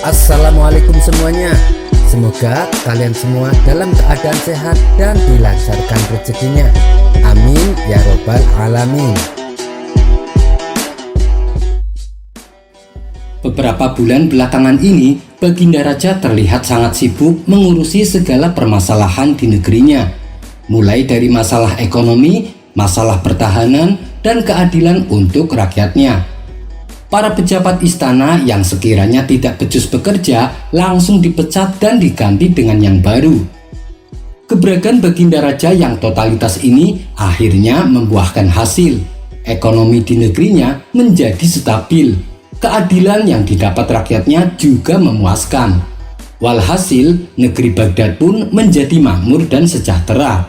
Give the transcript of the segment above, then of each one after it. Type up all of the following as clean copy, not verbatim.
Assalamualaikum semuanya. Semoga kalian semua dalam keadaan sehat dan dilancarkan rezekinya. Amin ya robbal alamin. Beberapa bulan belakangan ini, Baginda Raja terlihat sangat sibuk mengurusi segala permasalahan di negerinya, mulai dari masalah ekonomi, masalah pertahanan, dan keadilan untuk rakyatnya. Para pejabat istana yang sekiranya tidak becus bekerja langsung dipecat dan diganti dengan yang baru. Gebrakan Baginda Raja yang totalitas ini akhirnya membuahkan hasil. Ekonomi di negerinya menjadi stabil. Keadilan yang didapat rakyatnya juga memuaskan. Walhasil, negeri Baghdad pun menjadi makmur dan sejahtera.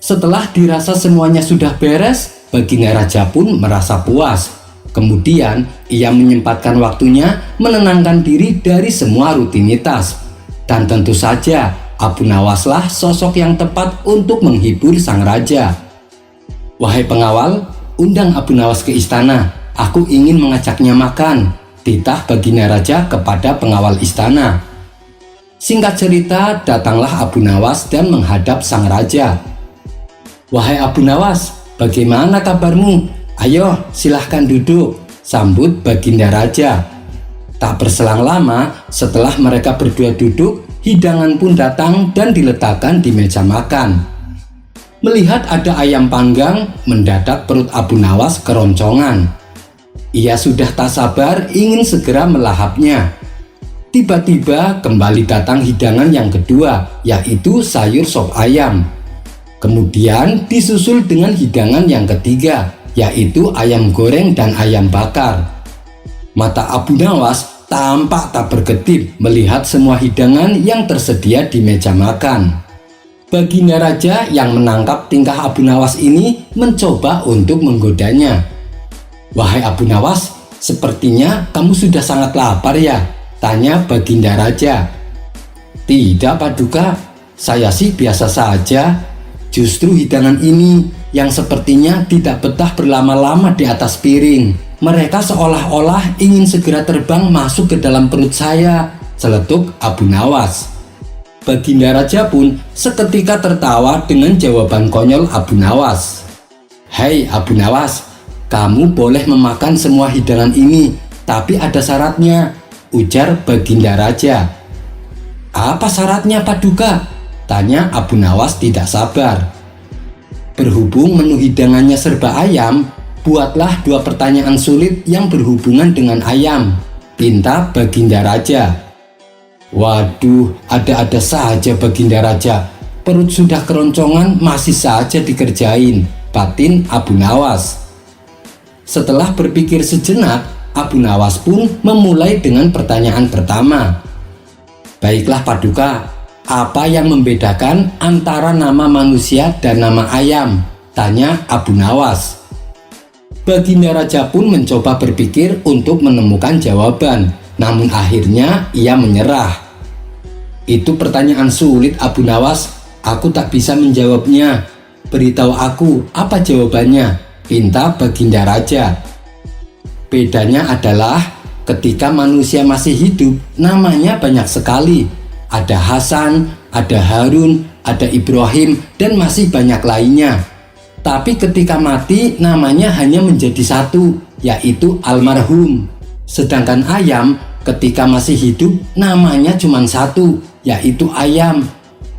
Setelah dirasa semuanya sudah beres, Baginda Raja pun merasa puas. Kemudian, ia menyempatkan waktunya menenangkan diri dari semua rutinitas. Dan tentu saja, Abu Nawaslah sosok yang tepat untuk menghibur sang raja. "Wahai pengawal, undang Abu Nawas ke istana. Aku ingin mengajaknya makan," titah Baginda Raja kepada pengawal istana. Singkat cerita, datanglah Abu Nawas dan menghadap sang raja. "Wahai Abu Nawas, bagaimana kabarmu? Ayo, silahkan duduk," sambut Baginda Raja. Tak berselang lama, setelah mereka berdua duduk, hidangan pun datang dan diletakkan di meja makan. Melihat ada ayam panggang, mendadak perut Abu Nawas keroncongan. Ia sudah tak sabar ingin segera melahapnya. Tiba-tiba kembali datang hidangan yang kedua, yaitu sayur sop ayam. Kemudian disusul dengan hidangan yang ketiga, yaitu ayam goreng dan ayam bakar. Mata Abu Nawas tampak tak berkedip melihat semua hidangan yang tersedia di meja makan. Baginda Raja yang menangkap tingkah Abu Nawas ini mencoba untuk menggodanya. "Wahai Abu Nawas, sepertinya kamu sudah sangat lapar ya?" tanya Baginda Raja. "Tidak, Paduka, saya sih biasa saja. Justru hidangan ini yang sepertinya tidak betah berlama-lama di atas piring. Mereka seolah-olah ingin segera terbang masuk ke dalam perut saya," celetuk Abu Nawas. Baginda Raja pun seketika tertawa dengan jawaban konyol Abu Nawas. "Hei Abu Nawas, kamu boleh memakan semua hidangan ini, tapi ada syaratnya," ujar Baginda Raja. "Apa syaratnya, Paduka?" tanya Abu Nawas tidak sabar. "Berhubung menu hidangannya serba ayam, buatlah 2 pertanyaan sulit yang berhubungan dengan ayam," pinta Baginda Raja. Waduh, ada-ada saja Baginda Raja. Perut sudah keroncongan masih saja dikerjain, batin Abu Nawas. Setelah berpikir sejenak, Abu Nawas pun memulai dengan pertanyaan pertama. "Baiklah Paduka, apa yang membedakan antara nama manusia dan nama ayam?" tanya Abu Nawas. Baginda Raja pun mencoba berpikir untuk menemukan jawaban, namun akhirnya ia menyerah. "Itu pertanyaan sulit Abu Nawas, aku tak bisa menjawabnya. Beritahu aku apa jawabannya," pinta Baginda Raja. "Bedanya adalah ketika manusia masih hidup, namanya banyak sekali. Ada Hasan, ada Harun, ada Ibrahim, dan masih banyak lainnya. Tapi ketika mati, namanya hanya menjadi satu, yaitu almarhum. Sedangkan ayam, ketika masih hidup, namanya cuma satu, yaitu ayam.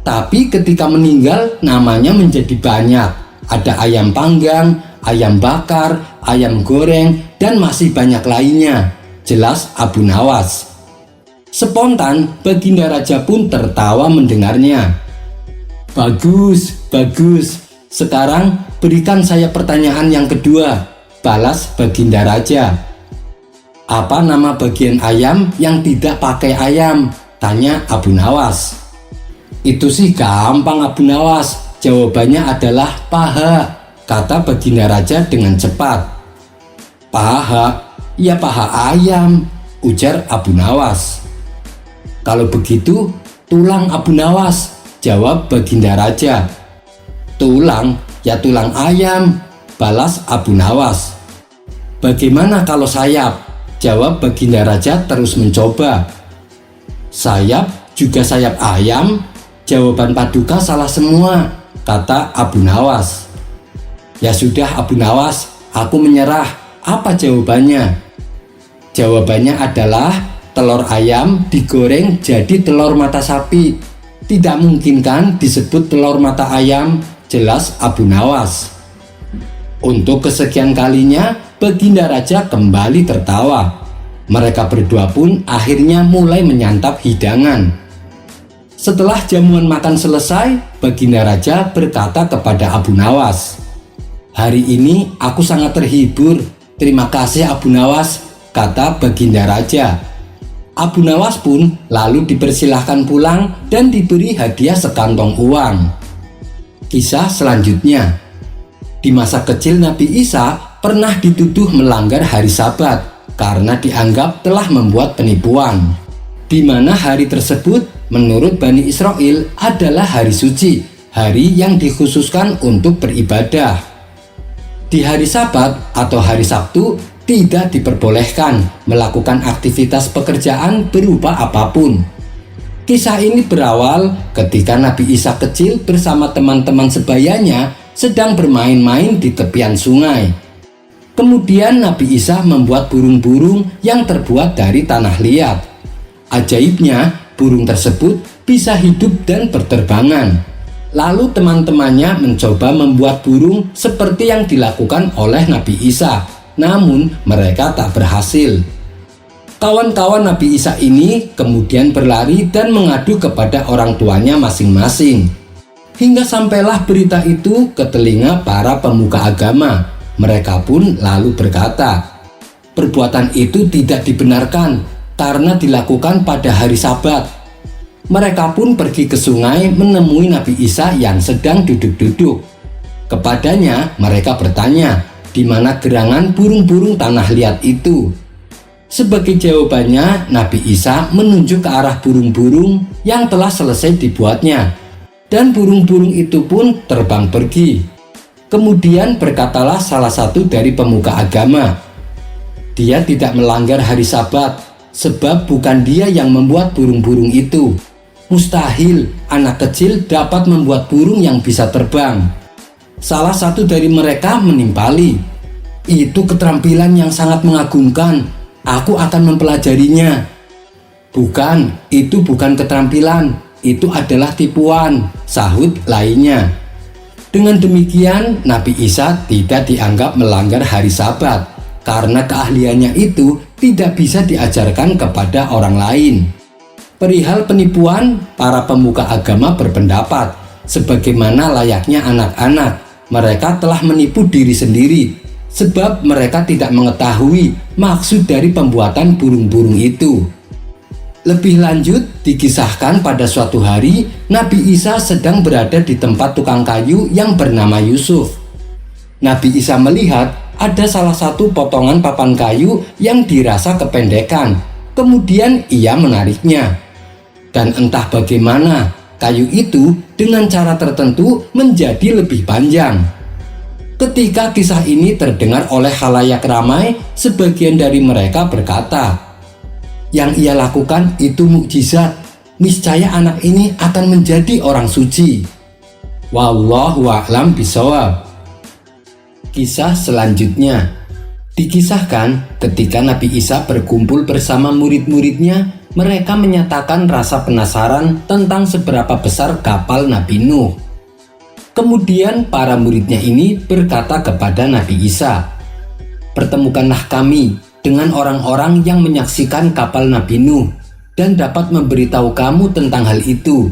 Tapi ketika meninggal, namanya menjadi banyak. Ada ayam panggang, ayam bakar, ayam goreng, dan masih banyak lainnya," jelas Abu Nawas. Spontan, Baginda Raja pun tertawa mendengarnya. Bagus. Sekarang berikan saya pertanyaan yang kedua," balas Baginda Raja. "Apa nama bagian ayam yang tidak pakai ayam?" tanya Abu Nawas. "Itu sih gampang Abu Nawas, jawabannya adalah paha," kata Baginda Raja dengan cepat. "Paha? Ya paha ayam," ujar Abu Nawas. "Kalau begitu, tulang Abu Nawas," jawab Baginda Raja. "Tulang? Ya tulang ayam," balas Abu Nawas. "Bagaimana kalau sayap?" jawab Baginda Raja terus mencoba. Sayap juga sayap ayam? Jawaban Paduka salah semua, kata Abu Nawas. Ya sudah Abu Nawas, aku menyerah. Apa jawabannya? Jawabannya adalah telur ayam digoreng jadi telur mata sapi. Tidak mungkin kan disebut telur mata ayam, jelas Abu Nawas. Untuk kesekian kalinya, Baginda Raja kembali tertawa. Mereka berdua pun akhirnya mulai menyantap hidangan. Setelah jamuan makan selesai, Baginda Raja berkata kepada Abu Nawas, "Hari ini aku sangat terhibur. Terima kasih Abu Nawas," kata Baginda Raja. Abu Nawas pun lalu dipersilahkan pulang dan diberi hadiah sekantong uang. Kisah selanjutnya. Di masa kecil Nabi Isa pernah dituduh melanggar hari Sabat karena dianggap telah membuat penipuan, di mana hari tersebut menurut Bani Israel adalah hari suci, hari yang dikhususkan untuk beribadah. Di hari Sabat atau hari Sabtu tidak diperbolehkan melakukan aktivitas pekerjaan berupa apapun. Kisah ini berawal ketika Nabi Isa kecil bersama teman-teman sebayanya sedang bermain-main di tepian sungai. Kemudian Nabi Isa membuat burung-burung yang terbuat dari tanah liat. Ajaibnya, burung tersebut bisa hidup dan berterbangan. Lalu teman-temannya mencoba membuat burung seperti yang dilakukan oleh Nabi Isa, namun mereka tak berhasil. Kawan-kawan Nabi Isa ini kemudian berlari dan mengadu kepada orang tuanya masing-masing. Hingga sampailah berita itu ke telinga para pemuka agama. Mereka pun lalu berkata, perbuatan itu tidak dibenarkan karena dilakukan pada hari Sabat. Mereka pun pergi ke sungai menemui Nabi Isa yang sedang duduk-duduk. Kepadanya mereka bertanya, di mana gerangan burung-burung tanah liat itu? Sebagai jawabannya, Nabi Isa menunjuk ke arah burung-burung yang telah selesai dibuatnya. Dan burung-burung itu pun terbang pergi. Kemudian berkatalah salah satu dari pemuka agama, dia tidak melanggar hari Sabat, sebab bukan dia yang membuat burung-burung itu. Mustahil anak kecil dapat membuat burung yang bisa terbang. Salah satu dari mereka menimpali, itu keterampilan yang sangat mengagumkan, aku akan mempelajarinya. Bukan, itu bukan keterampilan, itu adalah tipuan, sahut lainnya. Dengan demikian, Nabi Isa tidak dianggap melanggar hari Sabat karena keahliannya itu tidak bisa diajarkan kepada orang lain. Perihal penipuan, para pemuka agama berpendapat, sebagaimana layaknya anak-anak, mereka telah menipu diri sendiri, sebab mereka tidak mengetahui maksud dari pembuatan burung-burung itu. Lebih lanjut, dikisahkan pada suatu hari, Nabi Isa sedang berada di tempat tukang kayu yang bernama Yusuf. Nabi Isa melihat ada salah satu potongan papan kayu yang dirasa kependekan. Kemudian ia menariknya. Dan entah bagaimana, kayu itu dengan cara tertentu menjadi lebih panjang. Ketika kisah ini terdengar oleh khalayak ramai, sebagian dari mereka berkata, yang ia lakukan itu mukjizat. Niscaya anak ini akan menjadi orang suci. Wallahu a'lam bishawab. Kisah selanjutnya. Dikisahkan ketika Nabi Isa berkumpul bersama murid-muridnya, mereka menyatakan rasa penasaran tentang seberapa besar kapal Nabi Nuh. Kemudian para muridnya ini berkata kepada Nabi Isa, pertemukanlah kami dengan orang-orang yang menyaksikan kapal Nabi Nuh dan dapat memberitahu kamu tentang hal itu.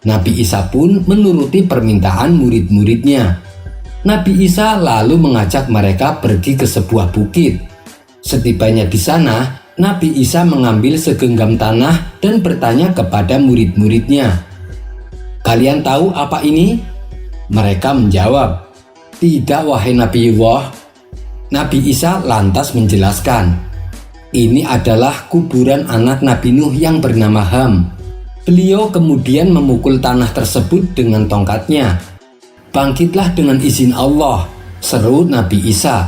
Nabi Isa pun menuruti permintaan murid-muridnya. Nabi Isa lalu mengajak mereka pergi ke sebuah bukit. Setibanya di sana, Nabi Isa mengambil segenggam tanah dan bertanya kepada murid-muridnya, kalian tahu apa ini? Mereka menjawab, tidak wahai Nabiullah. Nabi Isa lantas menjelaskan, ini adalah kuburan anak Nabi Nuh yang bernama Ham. Beliau kemudian memukul tanah tersebut dengan tongkatnya. Bangkitlah dengan izin Allah, seru Nabi Isa.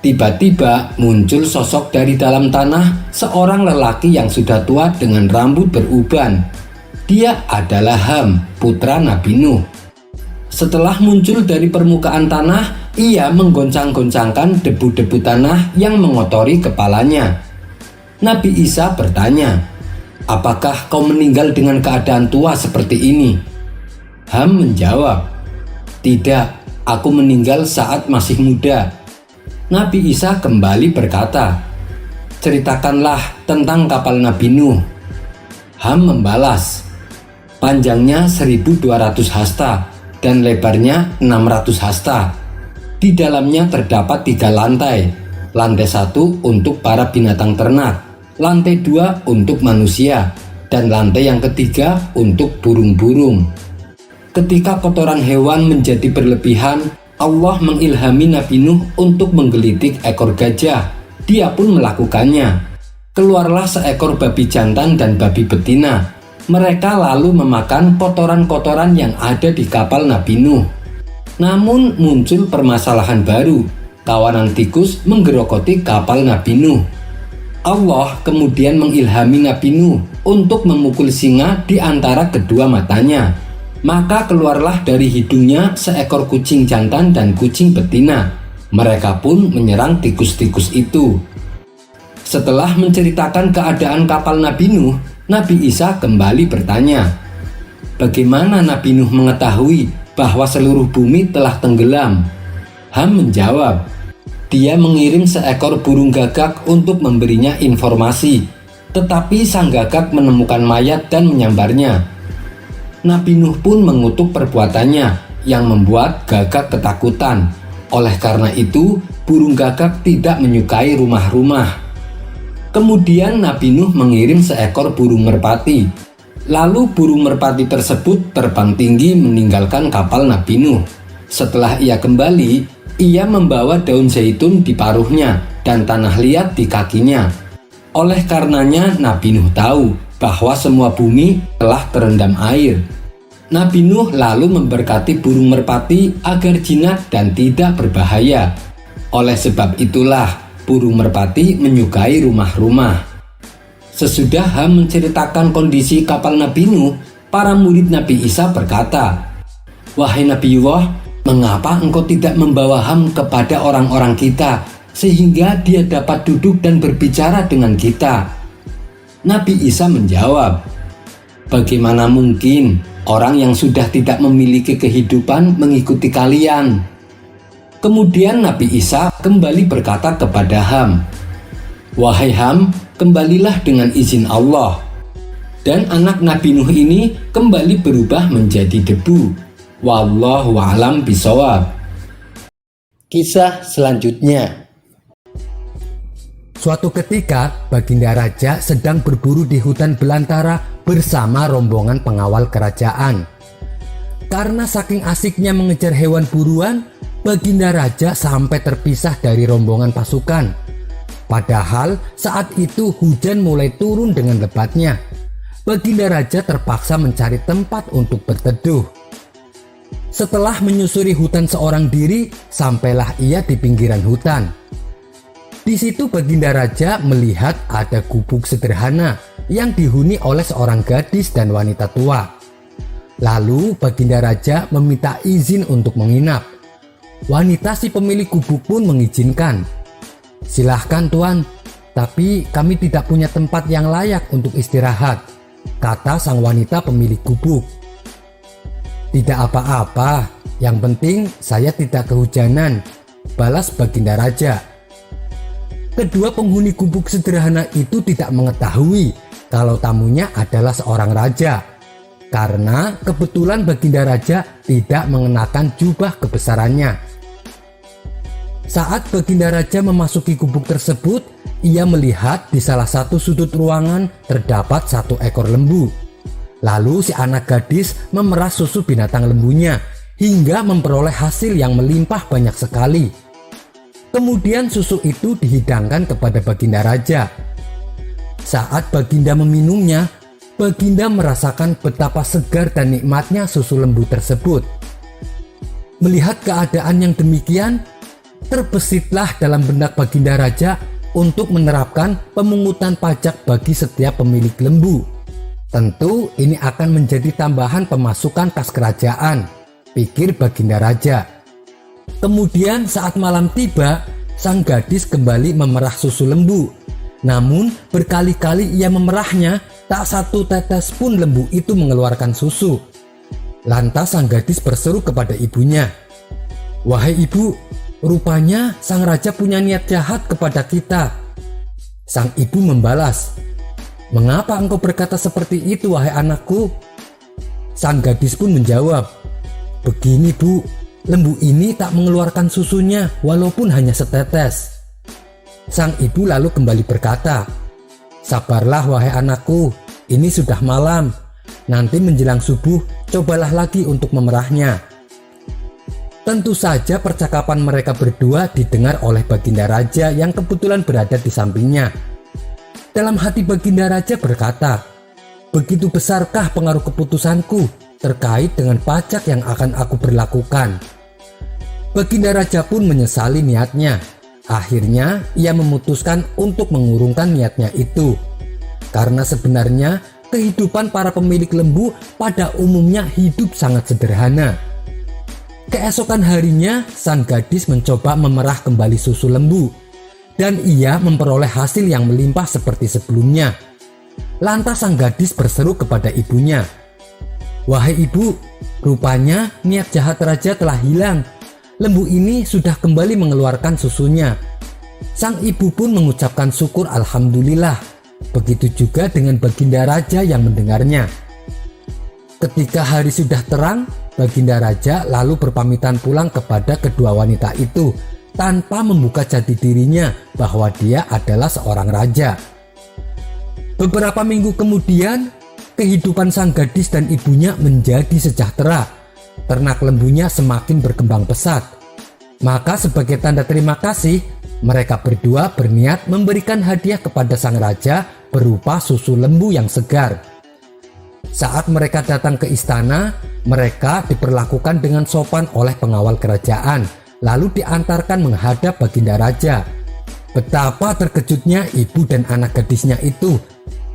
Tiba-tiba muncul sosok dari dalam tanah, seorang lelaki yang sudah tua dengan rambut beruban. Dia adalah Ham, putra Nabi Nuh. Setelah muncul dari permukaan tanah, ia menggoncang-goncangkan debu-debu tanah yang mengotori kepalanya. Nabi Isa bertanya, "Apakah kau meninggal dengan keadaan tua seperti ini?" Ham menjawab, "Tidak, aku meninggal saat masih muda." Nabi Isa kembali berkata, "Ceritakanlah tentang kapal Nabi Nuh." Ham membalas, "Panjangnya 1200 hasta dan lebarnya 600 hasta. Di dalamnya terdapat 3 lantai. Lantai 1 untuk para binatang ternak, lantai 2 untuk manusia, dan lantai yang ketiga untuk burung-burung." Ketika kotoran hewan menjadi berlebihan, Allah mengilhami Nabi Nuh untuk menggelitik ekor gajah. Dia pun melakukannya. Keluarlah seekor babi jantan dan babi betina. Mereka lalu memakan kotoran-kotoran yang ada di kapal Nabi Nuh. Namun muncul permasalahan baru. Kawanan tikus menggerogoti kapal Nabi Nuh. Allah kemudian mengilhami Nabi Nuh untuk memukul singa di antara kedua matanya. Maka keluarlah dari hidungnya seekor kucing jantan dan kucing betina. Mereka pun menyerang tikus-tikus itu. Setelah menceritakan keadaan kapal Nabi Nuh, Nabi Isa kembali bertanya, "Bagaimana Nabi Nuh mengetahui bahwa seluruh bumi telah tenggelam?" Ham menjawab, "Dia mengirim seekor burung gagak untuk memberinya informasi, tetapi sang gagak menemukan mayat dan menyambarnya. Nabi Nuh pun mengutuk perbuatannya yang membuat gagak ketakutan. Oleh karena itu, burung gagak tidak menyukai rumah-rumah. Kemudian Nabi Nuh mengirim seekor burung merpati. Lalu burung merpati tersebut terbang tinggi meninggalkan kapal Nabi Nuh. Setelah ia kembali, ia membawa daun zaitun di paruhnya dan tanah liat di kakinya. Oleh karenanya Nabi Nuh tahu bahwa semua bumi telah terendam air. Nabi Nuh lalu memberkati burung merpati agar jinak dan tidak berbahaya. Oleh sebab itulah burung merpati menyukai rumah-rumah. Sesudah Ham menceritakan kondisi kapal Nabi Nuh, para murid Nabi Isa berkata, "Wahai Nabiullah, mengapa engkau tidak membawa Ham kepada orang-orang kita sehingga dia dapat duduk dan berbicara dengan kita?" Nabi Isa menjawab, "Bagaimana mungkin orang yang sudah tidak memiliki kehidupan mengikuti kalian?" Kemudian Nabi Isa kembali berkata kepada Ham, "Wahai Ham, kembalilah dengan izin Allah." Dan anak Nabi Nuh ini kembali berubah menjadi debu. Wallahu a'lam bishawab. Kisah selanjutnya. Suatu ketika, Baginda Raja sedang berburu di hutan belantara bersama rombongan pengawal kerajaan. Karena saking asiknya mengejar hewan buruan, Baginda Raja sampai terpisah dari rombongan pasukan. Padahal saat itu hujan mulai turun dengan lebatnya. Baginda Raja terpaksa mencari tempat untuk berteduh. Setelah menyusuri hutan seorang diri, sampailah ia di pinggiran hutan. Di situ Baginda Raja melihat ada gubuk sederhana yang dihuni oleh seorang gadis dan wanita tua. Lalu Baginda Raja meminta izin untuk menginap. Wanita si pemilik gubuk pun mengizinkan. "Silahkan Tuan, tapi kami tidak punya tempat yang layak untuk istirahat," kata sang wanita pemilik gubuk. "Tidak apa-apa, yang penting saya tidak kehujanan," balas Baginda Raja. Kedua penghuni gubuk sederhana itu tidak mengetahui kalau tamunya adalah seorang raja, karena kebetulan Baginda Raja tidak mengenakan jubah kebesarannya. Saat Baginda Raja memasuki gubuk tersebut, ia melihat di salah satu sudut ruangan terdapat satu ekor lembu. Lalu si anak gadis memeras susu binatang lembunya hingga memperoleh hasil yang melimpah banyak sekali. Kemudian susu itu dihidangkan kepada Baginda Raja. Saat Baginda meminumnya, Baginda merasakan betapa segar dan nikmatnya susu lembu tersebut. Melihat keadaan yang demikian, Terbesitlah dalam benak Baginda Raja untuk menerapkan pemungutan pajak bagi setiap pemilik lembu. Tentu ini akan menjadi tambahan pemasukan kas kerajaan, pikir Baginda Raja. Kemudian saat malam tiba, sang gadis kembali memerah susu lembu. Namun berkali-kali ia memerahnya, tak satu tetes pun lembu itu mengeluarkan susu. Lantas sang gadis berseru kepada ibunya, "Wahai ibu, rupanya sang raja punya niat jahat kepada kita." Sang ibu membalas, "Mengapa engkau berkata seperti itu, wahai anakku?" Sang gadis pun menjawab, "Begini bu, lembu ini tak mengeluarkan susunya walaupun hanya setetes." Sang ibu lalu kembali berkata, "Sabarlah wahai anakku, ini sudah malam. Nanti menjelang subuh cobalah lagi untuk memerahnya." Tentu saja percakapan mereka berdua didengar oleh Baginda Raja yang kebetulan berada di sampingnya. Dalam hati Baginda Raja berkata, "Begitu besarkah pengaruh keputusanku terkait dengan pajak yang akan aku berlakukan?" Baginda Raja pun menyesali niatnya. Akhirnya ia memutuskan untuk mengurungkan niatnya itu. Karena sebenarnya kehidupan para pemilik lembu pada umumnya hidup sangat sederhana. Keesokan harinya, sang gadis mencoba memerah kembali susu lembu, dan ia memperoleh hasil yang melimpah seperti sebelumnya. Lantas sang gadis berseru kepada ibunya, "Wahai ibu, rupanya niat jahat raja telah hilang. Lembu ini sudah kembali mengeluarkan susunya." Sang ibu pun mengucapkan syukur alhamdulillah. Begitu juga dengan Baginda Raja yang mendengarnya. Ketika hari sudah terang, Baginda Raja lalu berpamitan pulang kepada kedua wanita itu tanpa membuka jati dirinya bahwa dia adalah seorang raja. Beberapa minggu kemudian, kehidupan sang gadis dan ibunya menjadi sejahtera. Ternak lembunya semakin berkembang pesat. Maka sebagai tanda terima kasih, mereka berdua berniat memberikan hadiah kepada sang raja berupa susu lembu yang segar. Saat mereka datang ke istana, mereka diperlakukan dengan sopan oleh pengawal kerajaan, lalu diantarkan menghadap Baginda Raja. Betapa terkejutnya ibu dan anak gadisnya itu,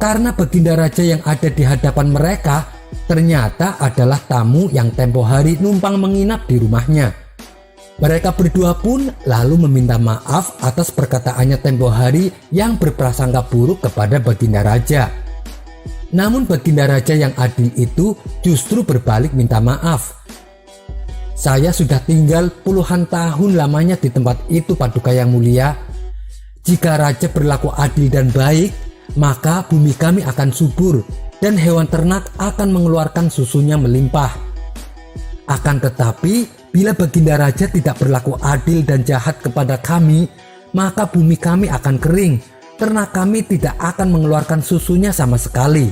karena Baginda Raja yang ada di hadapan mereka ternyata adalah tamu yang tempo hari numpang menginap di rumahnya. Mereka berdua pun lalu meminta maaf atas perkataannya tempo hari yang berprasangka buruk kepada Baginda Raja. Namun Baginda Raja yang adil itu justru berbalik minta maaf. "Saya sudah tinggal puluhan tahun lamanya di tempat itu, Paduka yang mulia. Jika Raja berlaku adil dan baik, maka bumi kami akan subur dan hewan ternak akan mengeluarkan susunya melimpah. Akan tetapi, bila Baginda Raja tidak berlaku adil dan jahat kepada kami, maka bumi kami akan kering, ternak kami tidak akan mengeluarkan susunya sama sekali."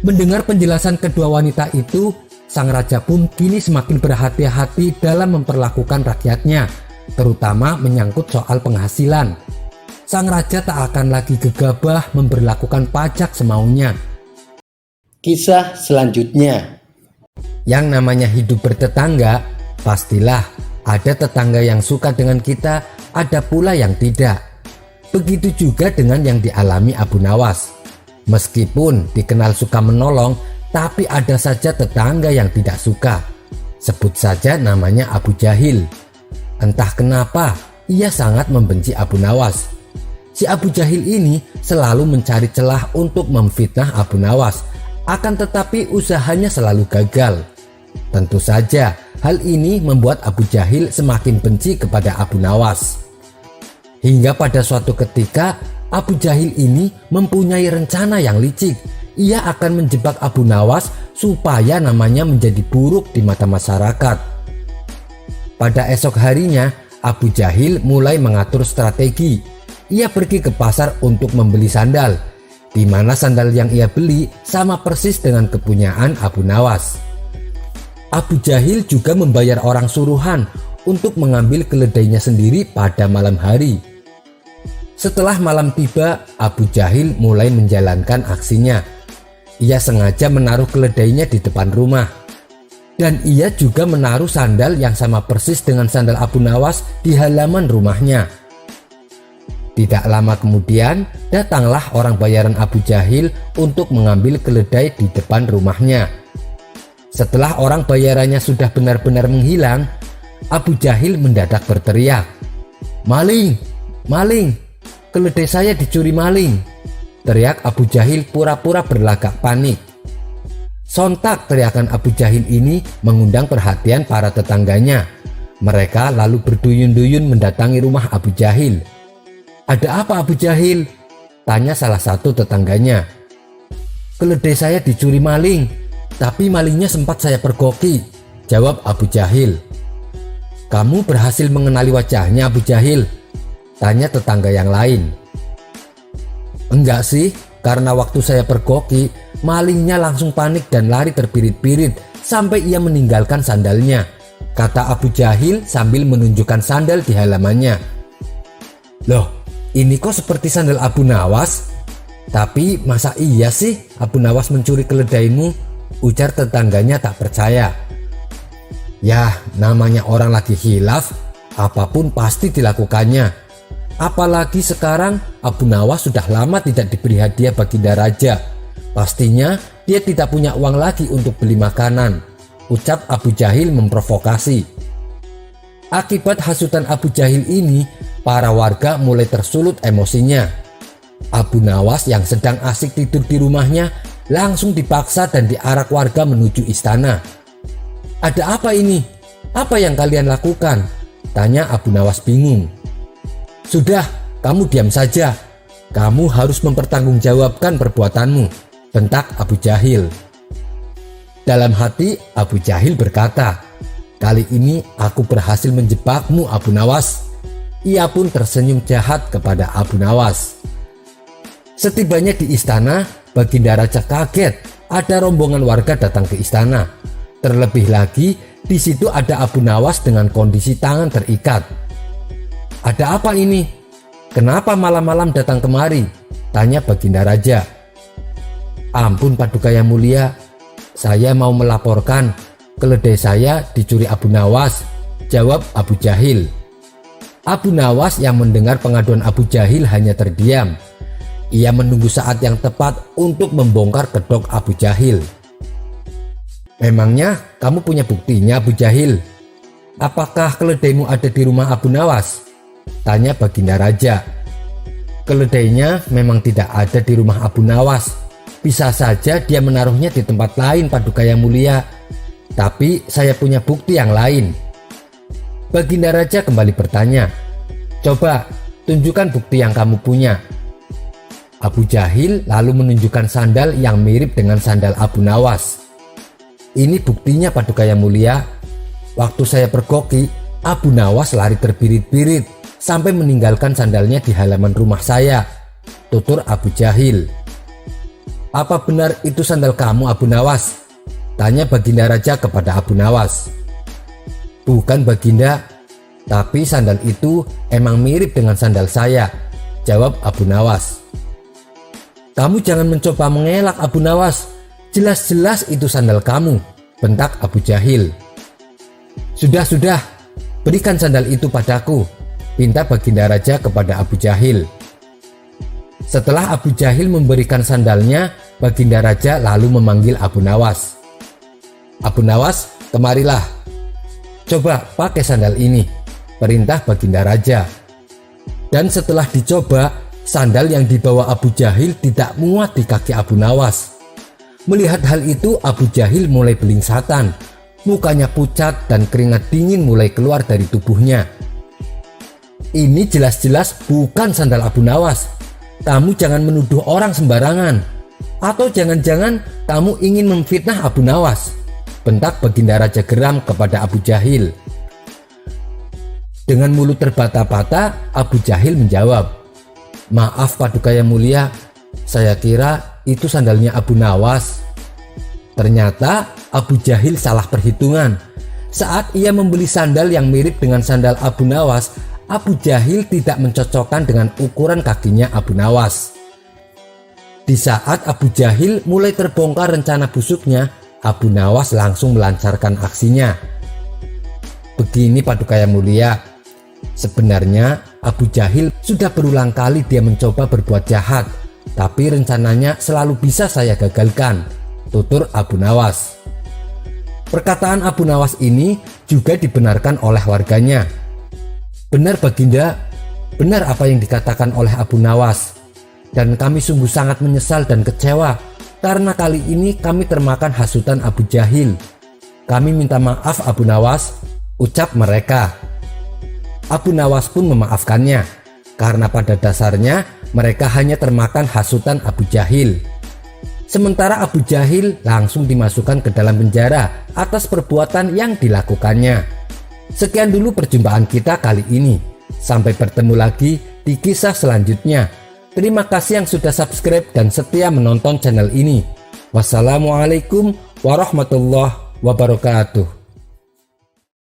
Mendengar penjelasan kedua wanita itu, sang raja pun kini semakin berhati-hati dalam memperlakukan rakyatnya, terutama menyangkut soal penghasilan. Sang raja tak akan lagi gegabah memberlakukan pajak semaunya. Kisah selanjutnya. Yang namanya hidup bertetangga, pastilah ada tetangga yang suka dengan kita, ada pula yang tidak. Begitu juga dengan yang dialami Abu Nawas. Meskipun dikenal suka menolong, tapi ada saja tetangga yang tidak suka. Sebut saja namanya Abu Jahil. Entah kenapa, ia sangat membenci Abu Nawas. Si Abu Jahil ini selalu mencari celah untuk memfitnah Abu Nawas, akan tetapi usahanya selalu gagal. Tentu saja hal ini membuat Abu Jahil semakin benci kepada Abu Nawas. Hingga pada suatu ketika Abu Jahil ini mempunyai rencana yang licik. Ia akan menjebak Abu Nawas supaya namanya menjadi buruk di mata masyarakat. Pada esok harinya, Abu Jahil mulai mengatur strategi. Ia pergi ke pasar untuk membeli sandal, di mana sandal yang ia beli sama persis dengan kepunyaan Abu Nawas. Abu Jahil juga membayar orang suruhan untuk mengambil keledainya sendiri pada malam hari. Setelah malam tiba, Abu Jahil mulai menjalankan aksinya. Ia sengaja menaruh keledainya di depan rumah. Dan ia juga menaruh sandal yang sama persis dengan sandal Abu Nawas di halaman rumahnya. Tidak lama kemudian, datanglah orang bayaran Abu Jahil untuk mengambil keledai di depan rumahnya. Setelah orang bayarannya sudah benar-benar menghilang, Abu Jahil mendadak berteriak, "Maling! Maling! Keledai saya dicuri maling!" Teriak Abu Jahil pura-pura berlagak panik. Sontak teriakan Abu Jahil ini mengundang perhatian para tetangganya. Mereka lalu berduyun-duyun mendatangi rumah Abu Jahil. "Ada apa Abu Jahil?" tanya salah satu tetangganya. "Keledai saya dicuri maling, tapi malingnya sempat saya pergoki," jawab Abu Jahil. "Kamu berhasil mengenali wajahnya Abu Jahil?" tanya tetangga yang lain. "Enggak sih, karena waktu saya pergoki, malingnya langsung panik dan lari terpirit-pirit sampai ia meninggalkan sandalnya," kata Abu Jahil sambil menunjukkan sandal di halamannya. "Loh, ini kok seperti sandal Abu Nawas? Tapi masa iya sih Abu Nawas mencuri keledaimu?" ujar tetangganya tak percaya. "Yah, namanya orang lagi khilaf, apapun pasti dilakukannya. Apalagi sekarang Abu Nawas sudah lama tidak diberi hadiah baginda raja. Pastinya dia tidak punya uang lagi untuk beli makanan," ucap Abu Jahil memprovokasi. Akibat hasutan Abu Jahil ini, para warga mulai tersulut emosinya. Abu Nawas yang sedang asik tidur di rumahnya langsung dipaksa dan diarak warga menuju istana. "Ada apa ini? Apa yang kalian lakukan?" tanya Abu Nawas bingung. "Sudah, kamu diam saja. Kamu harus mempertanggungjawabkan perbuatanmu," bentak Abu Jahil. Dalam hati Abu Jahil berkata, "Kali ini aku berhasil menjebakmu Abu Nawas." Ia pun tersenyum jahat kepada Abu Nawas. Setibanya di istana, baginda raja kaget ada rombongan warga datang ke istana. Terlebih lagi, di situ ada Abu Nawas dengan kondisi tangan terikat. "Ada apa ini? Kenapa malam-malam datang kemari?" tanya baginda raja. "Ampun Paduka yang mulia, saya mau melaporkan keledai saya dicuri Abu Nawas," jawab Abu Jahil. Abu Nawas yang mendengar pengaduan Abu Jahil hanya terdiam. Ia menunggu saat yang tepat untuk membongkar kedok Abu Jahil. "Memangnya kamu punya buktinya Abu Jahil? Apakah keledaimu ada di rumah Abu Nawas?" tanya baginda raja. "Keledainya memang tidak ada di rumah Abu Nawas. Bisa saja dia menaruhnya di tempat lain Paduka yang mulia. Tapi saya punya bukti yang lain." Baginda raja kembali bertanya, "Coba tunjukkan bukti yang kamu punya." Abu Jahil lalu menunjukkan sandal yang mirip dengan sandal Abu Nawas. "Ini buktinya Paduka yang mulia. Waktu saya pergoki, Abu Nawas lari terbirit-birit sampai meninggalkan sandalnya di halaman rumah saya," tutur Abu Jahil. "Apa benar itu sandal kamu Abu Nawas?" tanya baginda raja kepada Abu Nawas. "Bukan baginda, tapi sandal itu emang mirip dengan sandal saya," jawab Abu Nawas. "Kamu jangan mencoba mengelak Abu Nawas, jelas-jelas itu sandal kamu," bentak Abu Jahil. Sudah, berikan sandal itu padaku," pinta baginda raja kepada Abu Jahil. Setelah Abu Jahil memberikan sandalnya, baginda raja lalu memanggil Abu Nawas. "Abu Nawas, kemarilah. Coba pakai sandal ini," perintah baginda raja. Dan setelah dicoba, sandal yang dibawa Abu Jahil tidak muat di kaki Abu Nawas. Melihat hal itu, Abu Jahil mulai belingsatan. Mukanya pucat dan keringat dingin mulai keluar dari tubuhnya. "Ini jelas-jelas bukan sandal Abu Nawas. Kamu jangan menuduh orang sembarangan. Atau jangan-jangan kamu ingin memfitnah Abu Nawas?" bentak baginda raja geram kepada Abu Jahil. Dengan mulut terbata-bata, Abu Jahil menjawab, "Maaf Paduka yang mulia, saya kira itu sandalnya Abu Nawas." Ternyata Abu Jahil salah perhitungan. Saat ia membeli sandal yang mirip dengan sandal Abu Nawas, Abu Jahil tidak mencocokkan dengan ukuran kakinya Abu Nawas. Di saat Abu Jahil mulai terbongkar rencana busuknya, Abu Nawas langsung melancarkan aksinya. Begini Paduka yang mulia, sebenarnya Abu Jahil sudah berulang kali dia mencoba berbuat jahat, tapi rencananya selalu bisa saya gagalkan, tutur Abu Nawas. Perkataan Abu Nawas ini juga dibenarkan oleh warganya. Benar Baginda, benar apa yang dikatakan oleh Abu Nawas. Dan kami sungguh sangat menyesal dan kecewa karena kali ini kami termakan hasutan Abu Jahil. Kami minta maaf Abu Nawas, ucap mereka. Abu Nawas pun memaafkannya karena pada dasarnya mereka hanya termakan hasutan Abu Jahil. Sementara Abu Jahil langsung dimasukkan ke dalam penjara atas perbuatan yang dilakukannya. Sekian dulu perjumpaan kita kali ini. Sampai bertemu lagi di kisah selanjutnya. Terima kasih yang sudah subscribe dan setia menonton channel ini. Wassalamualaikum warahmatullahi wabarakatuh.